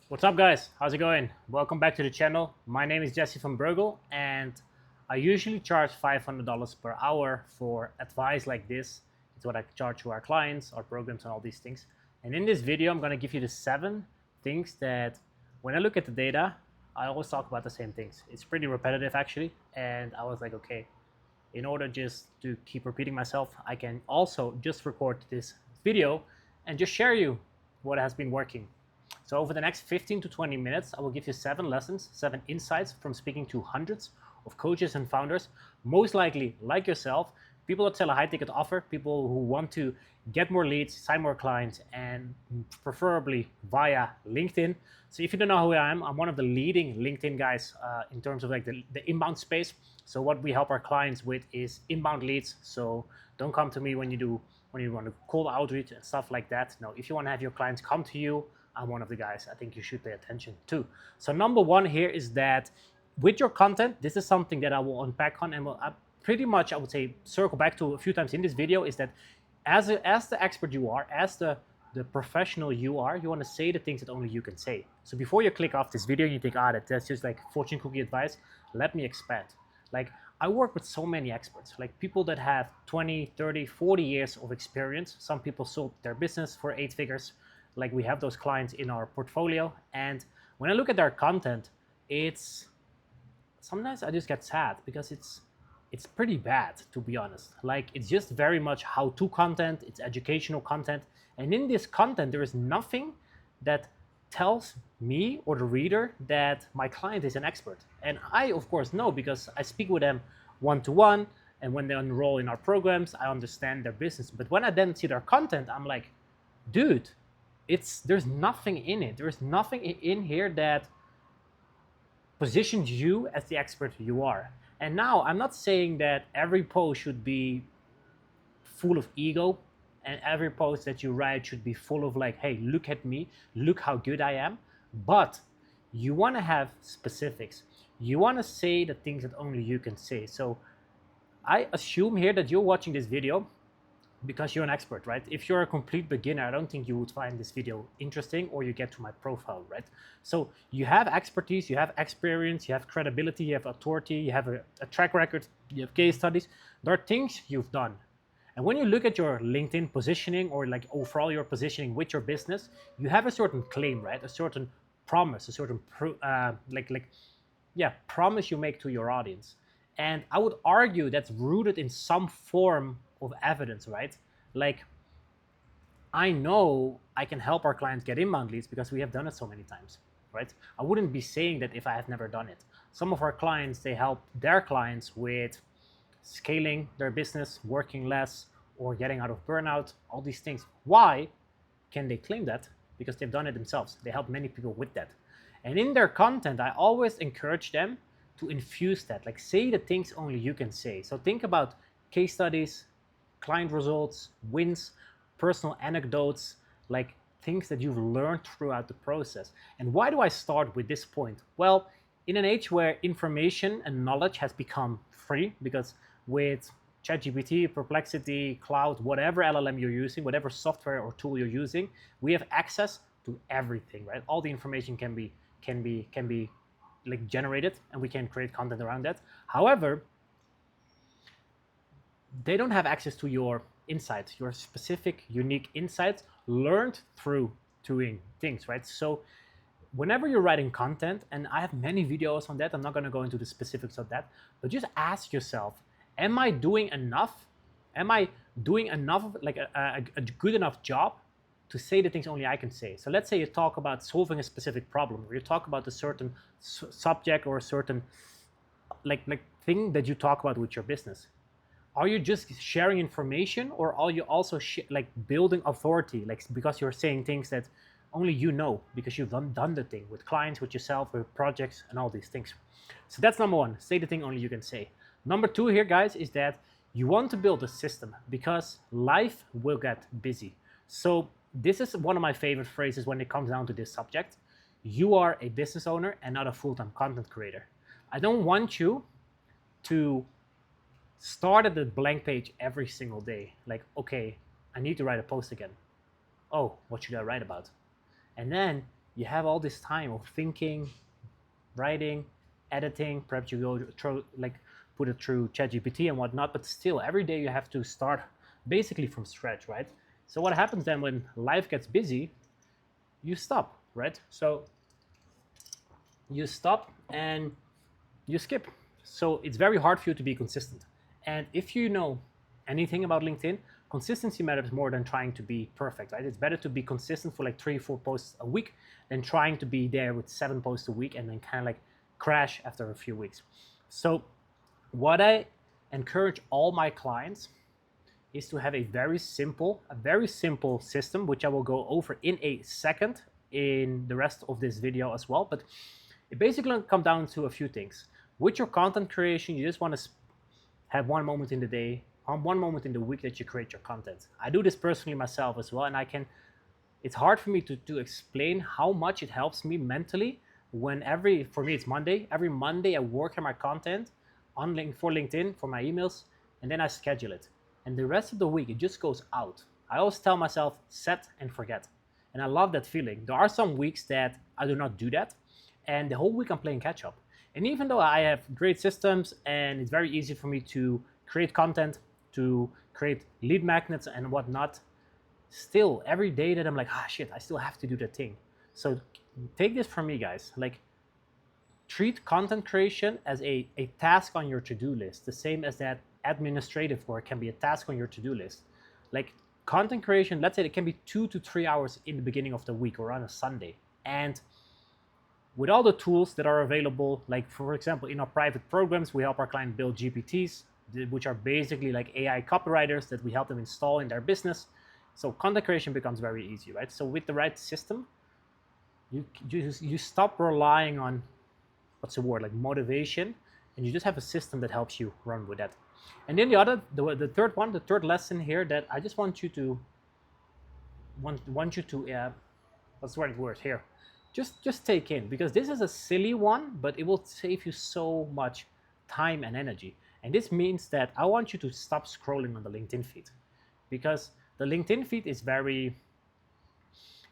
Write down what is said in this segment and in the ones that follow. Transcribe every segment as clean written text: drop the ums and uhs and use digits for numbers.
What's up, guys? How's it going? Welcome back to the channel. My name is Jesse from Burgle, and I usually charge $500 per hour for advice like this. It's what I charge to our clients, our programs, and all these things. And in this video, I'm going to give you the 7 things that when I look at the data, I always talk about the same things. It's pretty repetitive, actually. And I was like, okay, in order just to keep repeating myself, I can also just record this video and just share you what has been working. So over the next 15 to 20 minutes, I will give you 7 lessons, 7 insights from speaking to hundreds of coaches and founders, most likely like yourself, people that sell a high ticket offer, people who want to get more leads, sign more clients, and preferably via LinkedIn. So if you don't know who I am, I'm one of the leading LinkedIn guys in terms of like the inbound space. So what we help our clients with is inbound leads. So don't come to me when you want to cold outreach and stuff like that. No, if you want to have your clients come to you, I'm one of the guys I think you should pay attention to. So number one here is that with your content, this is something that I will unpack on and will pretty much, I would say, circle back to a few times in this video, is that as the expert you are, as the professional you are, you want to say the things that only you can say. So before you click off this video and you think, that's just like fortune cookie advice, let me expand. Like, I work with so many experts, like people that have 20, 30, 40 years of experience. Some people sold their business for 8 figures. Like, we have those clients in our portfolio. And when I look at their content, it's sometimes I just get sad because it's pretty bad, to be honest. Like, it's just very much how-to content, it's educational content, and in this content there is nothing that tells me or the reader that my client is an expert. And I of course know, because I speak with them one-to-one, and when they enroll in our programs I understand their business. But when I then see their content, I'm like, dude, there's nothing in it. There's nothing in here that positions you as the expert you are. And now I'm not saying that every post should be full of ego, and every post that you write should be full of like, hey, look at me, look how good I am. But you want to have specifics. You want to say the things that only you can say. So I assume here that you're watching this video because you're an expert, right? If you're a complete beginner, I don't think you would find this video interesting, or you get to my profile, right? So you have expertise, you have experience, you have credibility, you have authority, you have a track record, you have case studies. There are things you've done. And when you look at your LinkedIn positioning, or like overall your positioning with your business, you have a certain claim, right? A certain promise, a certain promise you make to your audience. And I would argue that's rooted in some form of evidence, right? Like, I know I can help our clients get inbound leads because we have done it so many times, right? I wouldn't be saying that if I have never done it. Some of our clients, they help their clients with scaling their business, working less, or getting out of burnout, all these things. Why can they claim that? Because they've done it themselves. They help many people with that. And in their content, I always encourage them to infuse that, like, say the things only you can say. So think about case studies, client results, wins, personal anecdotes, like things that you've learned throughout the process. And why do I start with this point? Well, in an age where information and knowledge has become free, because with ChatGPT, Perplexity, Cloud, whatever LLM you're using, whatever software or tool you're using, we have access to everything, right? All the information can be like generated, and we can create content around that. However, they don't have access to your insights, your specific, unique insights learned through doing things, right? So whenever you're writing content, and I have many videos on that, I'm not going to go into the specifics of that, but just ask yourself, am I doing enough? Am I doing enough, like a good enough job to say the things only I can say? So let's say you talk about solving a specific problem, or you talk about a certain subject or a certain like thing that you talk about with your business. Are you just sharing information, or are you also like building authority, like because you're saying things that only you know because you've done the thing with clients, with yourself, with projects, and all these things? So that's number one, say the thing only you can say. Number two here, guys, is that you want to build a system, because life will get busy. So this is one of my favorite phrases when it comes down to this subject. You are a business owner and not a full-time content creator. I don't want you to start at the blank page every single day. Like, okay, I need to write a post again. Oh, what should I write about? And then you have all this time of thinking, writing, editing. Perhaps you go through, like, put it through ChatGPT and whatnot, but still every day you have to start basically from scratch, right? So what happens then when life gets busy, you stop, right? So you stop and you skip. So it's very hard for you to be consistent. And if you know anything about LinkedIn, consistency matters more than trying to be perfect, right? It's better to be consistent for like 3 or 4 posts a week than trying to be there with 7 posts a week and then kind of like crash after a few weeks. So what I encourage all my clients is to have a very simple system, which I will go over in a second in the rest of this video as well. But it basically comes down to a few things. With your content creation, you just want to have one moment in the day, one moment in the week that you create your content. I do this personally myself as well, and it's hard for me to explain how much it helps me mentally when for me it's Monday. Every Monday I work on my content for LinkedIn, for my emails, and then I schedule it. And the rest of the week, it just goes out. I always tell myself, set and forget. And I love that feeling. There are some weeks that I do not do that, and the whole week I'm playing catch up. And even though I have great systems and it's very easy for me to create content, to create lead magnets and whatnot, still every day that I'm like, shit, I still have to do that thing. So take this from me, guys. Like, treat content creation as a task on your to-do list, the same as that administrative work can be a task on your to-do list. Like, content creation, let's say it can be 2 to 3 hours in the beginning of the week or on a Sunday. And with all the tools that are available, like for example, in our private programs, we help our client build GPTs, which are basically like AI copywriters that we help them install in their business. So content creation becomes very easy, right? So with the right system, you stop relying on, what's the word, like motivation, and you just have a system that helps you run with that. And then the third lesson here that I just want you to what's the right word here? Just take in, because this is a silly one, but it will save you so much time and energy. And this means that I want you to stop scrolling on the LinkedIn feed, because the LinkedIn feed is very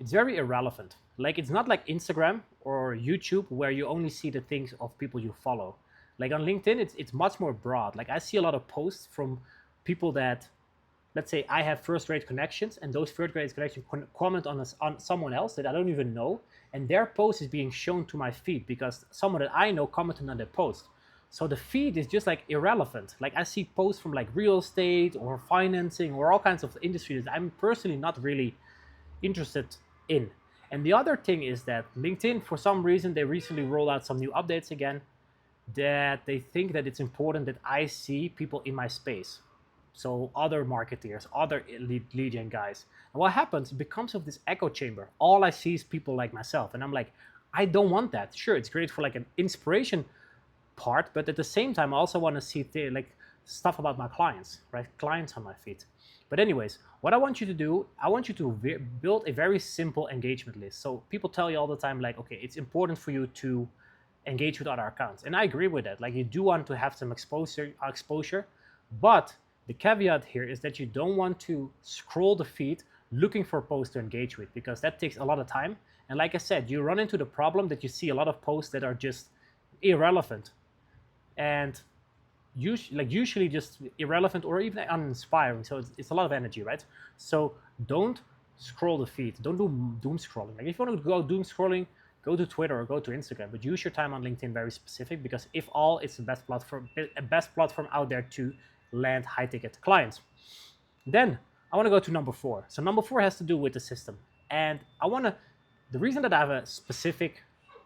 irrelevant. Like, it's not like Instagram or YouTube where you only see the things of people you follow. Like on LinkedIn, it's much more broad. Like, I see a lot of posts from people that, let's say, I have first-rate connections, and those first-rate connections comment on someone else that I don't even know, and their post is being shown to my feed because someone that I know commented on their post. So the feed is just like irrelevant. Like, I see posts from like real estate or financing or all kinds of industries that I'm personally not really interested in. And the other thing is that LinkedIn, for some reason, they recently rolled out some new updates again, that they think that it's important that I see people in my space. So other marketeers, other lead gen guys. And what happens, it becomes of this echo chamber. All I see is people like myself. And I'm like, I don't want that. Sure, it's great for like an inspiration part, but at the same time, I also want to see like stuff about my clients, right? Clients on my feed. But anyways, what I want you to do, I want you to build a very simple engagement list. So people tell you all the time, like, okay, it's important for you to engage with other accounts. And I agree with that. Like, you do want to have some exposure, but the caveat here is that you don't want to scroll the feed looking for posts to engage with, because that takes a lot of time. And like I said, you run into the problem that you see a lot of posts that are just irrelevant and usually just irrelevant or even uninspiring. So it's a lot of energy, right? So don't scroll the feed. Don't do doom scrolling. Like, if you want to go doom scrolling, go to Twitter or go to Instagram, but use your time on LinkedIn very specific, because if all, it's the best platform out there to land high ticket clients. Then I want to go to number 4. So number 4 has to do with the system. And the reason that I have a specific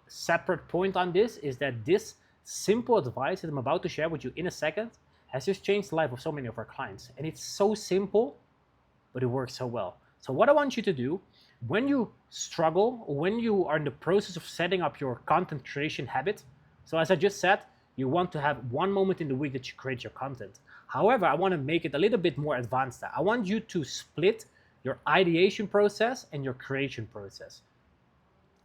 separate point on this is that this simple advice that I'm about to share with you in a second has just changed the life of so many of our clients. And it's so simple, but it works so well. So what I want you to do, when you struggle, when you are in the process of setting up your content creation habit, so as I just said, you want to have one moment in the week that you create your content. However, I want to make it a little bit more advanced. I want you to split your ideation process and your creation process.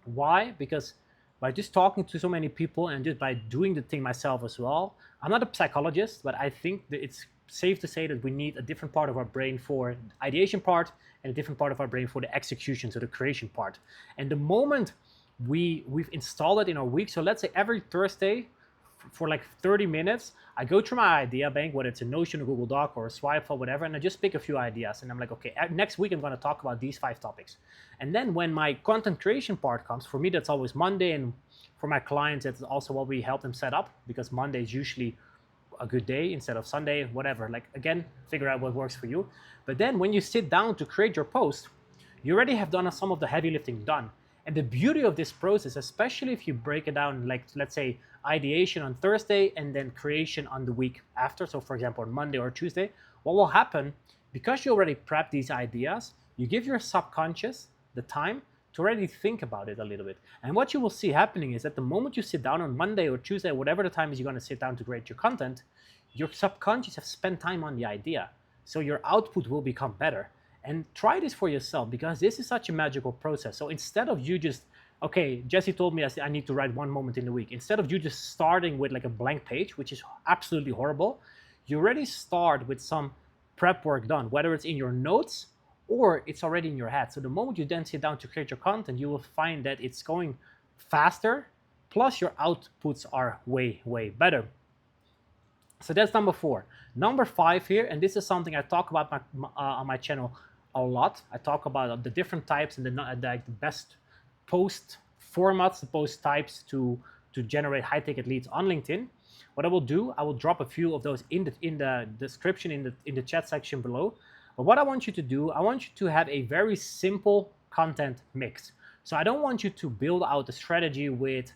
Why? Because by just talking to so many people and just by doing the thing myself as well, I'm not a psychologist, but I think that it's safe to say that we need a different part of our brain for the ideation part and a different part of our brain for the execution, so the creation part. And the moment we've installed it in our week. So let's say every Thursday for like 30 minutes, I go through my idea bank, whether it's a Notion, a Google Doc, or a Swipe or whatever, and I just pick a few ideas. And I'm like, okay, next week I'm going to talk about these 5 topics. And then when my content creation part comes, for me, that's always Monday. And for my clients, it's also what we help them set up, because Monday is usually a good day instead of Sunday, whatever. Like, again, figure out what works for you. But then when you sit down to create your post, you already have done some of the heavy lifting done. And the beauty of this process, especially if you break it down, like let's say ideation on Thursday and then creation on the week after. So for example, on Monday or Tuesday, what will happen, because you already prepped these ideas, you give your subconscious the time to already think about it a little bit. And what you will see happening is that the moment you sit down on Monday or Tuesday, whatever the time is you're going to sit down to create your content, your subconscious has spent time on the idea. So your output will become better. And try this for yourself, because this is such a magical process. So instead of you just, okay, Jesse told me I need to write 1 moment in the week. Instead of you just starting with like a blank page, which is absolutely horrible, you already start with some prep work done, whether it's in your notes or it's already in your head. So the moment you then sit down to create your content, you will find that it's going faster, plus your outputs are way, way better. So that's number 4. Number 5 here, and this is something I talk about on my channel a lot. I talk about the different types and the best post formats, the post types to generate high ticket leads on LinkedIn. What I will do, I will drop a few of those in the description, in the chat section below. But what I want you to do, I want you to have a very simple content mix. So I don't want you to build out a strategy with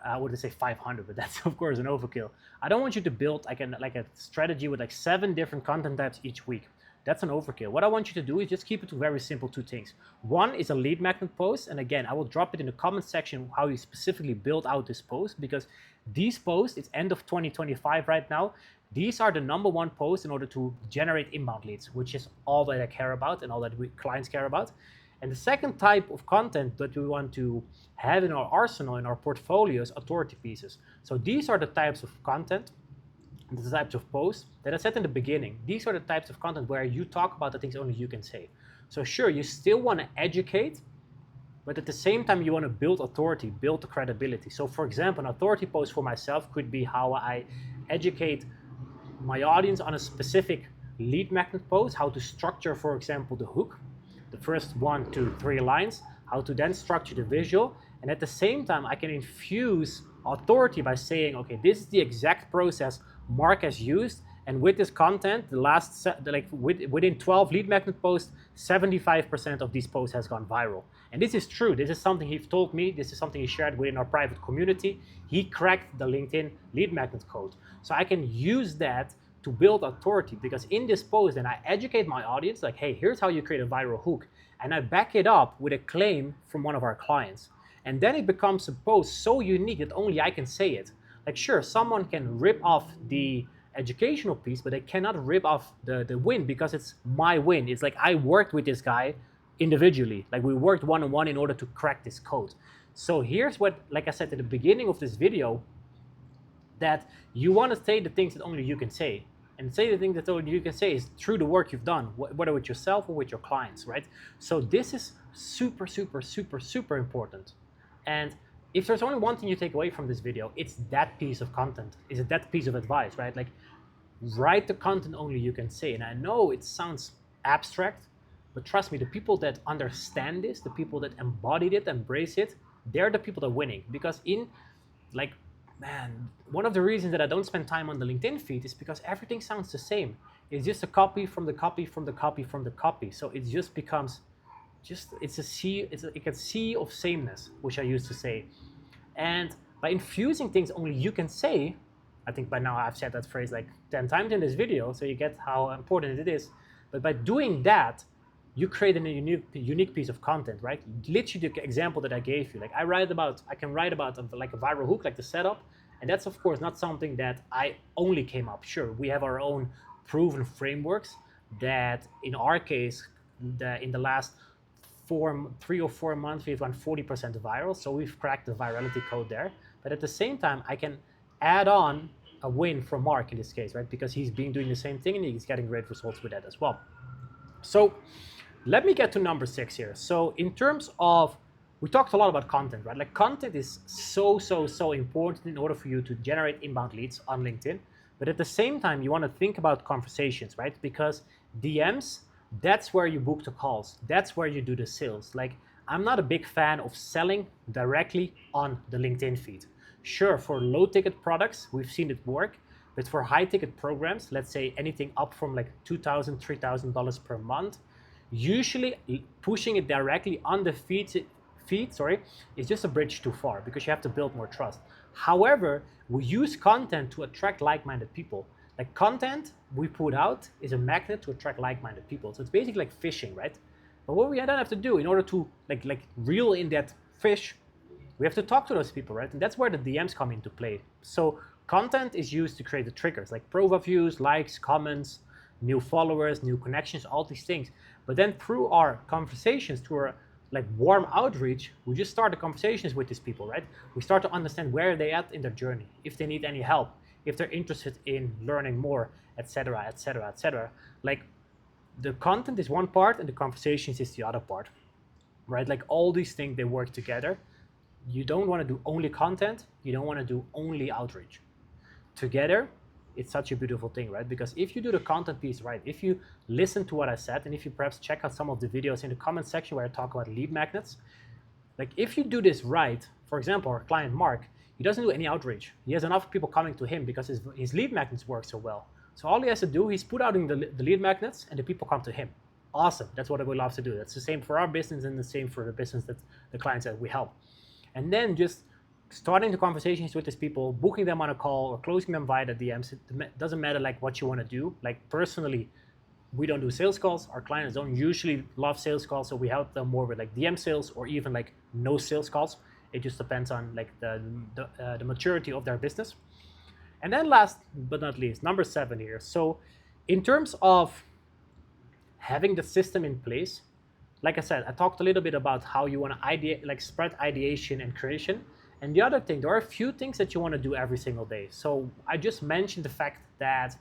I would say 500, but that's of course an overkill. I don't want you to build like a strategy with like 7 different content types each week. That's an overkill. What I want you to do is just keep it to very simple 2 things. One is a lead magnet post, and again, I will drop it in the comment section how you specifically build out this post, because these posts, it's end of 2025 right now, these are the #1 posts in order to generate inbound leads, which is all that I care about and all that clients care about. And the second type of content that we want to have in our arsenal, in our portfolios, authority pieces. So these are the types of content, the types of posts that I said in the beginning. These are the types of content where you talk about the things only you can say. So sure, you still want to educate, but at the same time, you want to build authority, build the credibility. So for example, an authority post for myself could be how I educate my audience on a specific lead magnet post, how to structure, for example, the hook, the first 1 to 3 lines, how to then structure the visual. And at the same time, I can infuse authority by saying, okay, this is the exact process Mark has used. And with this content, within 12 lead magnet posts, 75% of these posts has gone viral. And this is true. This is something he told me. This is something he shared within our private community. He cracked the LinkedIn lead magnet code. So I can use that to build authority, because in this post, then I educate my audience, like, hey, here's how you create a viral hook. And I back it up with a claim from one of our clients. And then it becomes a post so unique that only I can say it. Like, sure, someone can rip off the educational piece, but they cannot rip off the win, because it's my win. It's like I worked with this guy individually. Like, we worked one-on-one in order to crack this code. So here's what, like I said at the beginning of this video, that you want to say the things that only you can say. And say the thing that only you can say is through the work you've done, whether with yourself or with your clients, right? So this is super, super, super, super important. And if there's only one thing you take away from this video, it's that piece of content. Is it that piece of advice, right? Like, write the content only you can say. And I know it sounds abstract, but trust me, the people that understand this, the people that embodied it, embrace it, they're the people that are winning. Because one of the reasons that I don't spend time on the LinkedIn feed is because everything sounds the same. It's just a copy from the copy from the copy from the copy. So it just becomes it's a sea of sameness, which I used to say. And by infusing things only you can say, I think by now I've said that phrase like 10 times in this video, so you get how important it is. But by doing that, you create a unique piece of content, right? Literally the example that I gave you, like I can write about like a viral hook, like the setup, and that's of course not something that I only came up. Sure, we have our own proven frameworks that, in our case, in the last 3 or 4 months, we've gone 40% viral, so we've cracked the virality code there. But at the same time, I can add on a win from Mark in this case, right? Because he's been doing the same thing and he's getting great results with that as well. So let me get to number 6 here. So in terms of, we talked a lot about content, right? Like content is so important in order for you to generate inbound leads on LinkedIn. But at the same time, you want to think about conversations, right? Because DMs, that's where you book the calls. That's where you do the sales. Like, I'm not a big fan of selling directly on the LinkedIn feed. Sure, for low ticket products, we've seen it work. But for high ticket programs, let's say anything up from like $2,000, $3,000 per month, usually pushing it directly on the feed, is just a bridge too far because you have to build more trust. However, we use content to attract like-minded people. Like content we put out is a magnet to attract like-minded people. So it's basically like fishing, right? But what we then have to do in order to like reel in that fish, we have to talk to those people, right? And that's where the DMs come into play. So content is used to create the triggers like profile views, likes, comments, new followers, new connections, all these things. But then through our conversations, through our like warm outreach, we just start the conversations with these people, right? We start to understand where they at in their journey, if they need any help, if they're interested in learning more, etc., etc., etc. Like the content is one part and the conversations is the other part, right? Like all these things, they work together. You don't want to do only content. You don't want to do only outreach. Together, it's such a beautiful thing, right? Because if you do the content piece right, if you listen to what I said, and if you perhaps check out some of the videos in the comment section where I talk about lead magnets, like if you do this right, for example, our client Mark, he doesn't do any outreach. He has enough people coming to him because his lead magnets work so well. So all he has to do, he's put out in the lead magnets and the people come to him. Awesome. That's what we love to do. That's the same for our business and the same for the business that the clients that we help. And then just starting the conversations with these people, booking them on a call or closing them via the DMs. It doesn't matter like what you want to do. Like personally, we don't do sales calls. Our clients don't usually love sales calls, so we help them more with like DM sales or even like no sales calls. It just depends on like the maturity of their business. And then last but not least, number 7 here. So in terms of having the system in place, like I said, I talked a little bit about how you want to spread ideation and creation. And the other thing, there are a few things that you want to do every single day. So I just mentioned the fact that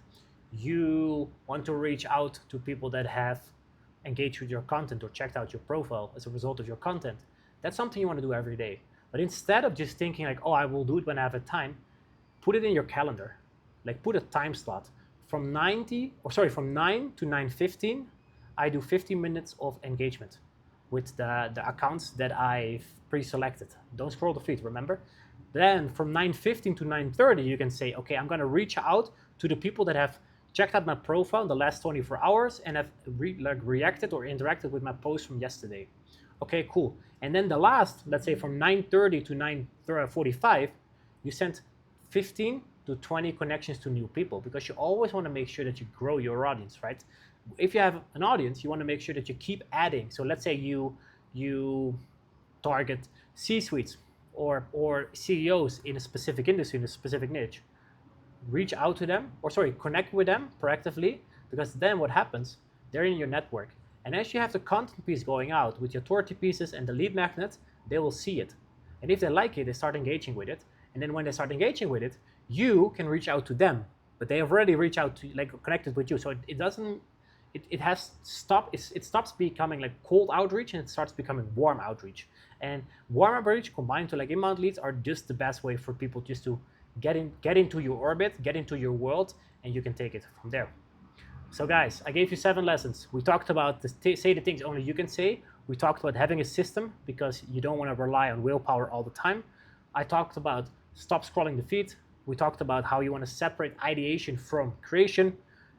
you want to reach out to people that have engaged with your content or checked out your profile as a result of your content. That's something you want to do every day. But instead of just thinking like, oh, I will do it when I have a time, put it in your calendar. Like put a time slot. From 9 to 9:15, I do 15 minutes of engagement with the accounts that I've pre-selected. Don't scroll the feed, remember? Then from 9:15 to 9:30, you can say, okay, I'm gonna reach out to the people that have checked out my profile in the last 24 hours and have reacted or interacted with my post from yesterday. Okay, cool. And then the last, let's say from 9:30 to 9:45, you send 15 to 20 connections to new people because you always want to make sure that you grow your audience, right? If you have an audience, you want to make sure that you keep adding. So let's say you target C-suites or CEOs in a specific industry, in a specific niche. Reach out to them, connect with them proactively, because then what happens, they're in your network. And as you have the content piece going out with your authority pieces and the lead magnet, they will see it. And if they like it, they start engaging with it. And then when they start engaging with it, you can reach out to them, but they have already reached out to, like, connected with you. So it stops becoming like cold outreach and it starts becoming warm outreach. And warm outreach combined to like inbound leads are just the best way for people just to get into your orbit, get into your world, and you can take it from there. So guys, I gave you 7 lessons. We talked about say the things only you can say. We talked about having a system because you don't want to rely on willpower all the time. I talked about stop scrolling the feed. We talked about how you want to separate ideation from creation.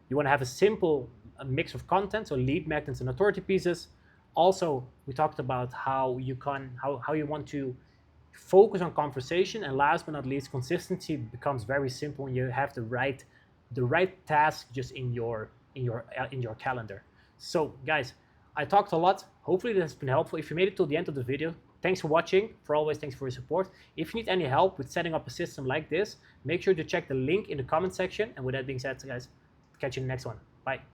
You want to have a simple mix of content, so lead magnets and authority pieces. Also, we talked about how you want to focus on conversation, and last but not least, consistency becomes very simple when you have the right task just in your calendar. So guys, I talked a lot. Hopefully this has been helpful. If you made it to the end of the video, thanks for watching. Thanks for your support. If you need any help with setting up a system like this, make sure to check the link in the comment section. And with that being said, guys, catch you in the next one. Bye.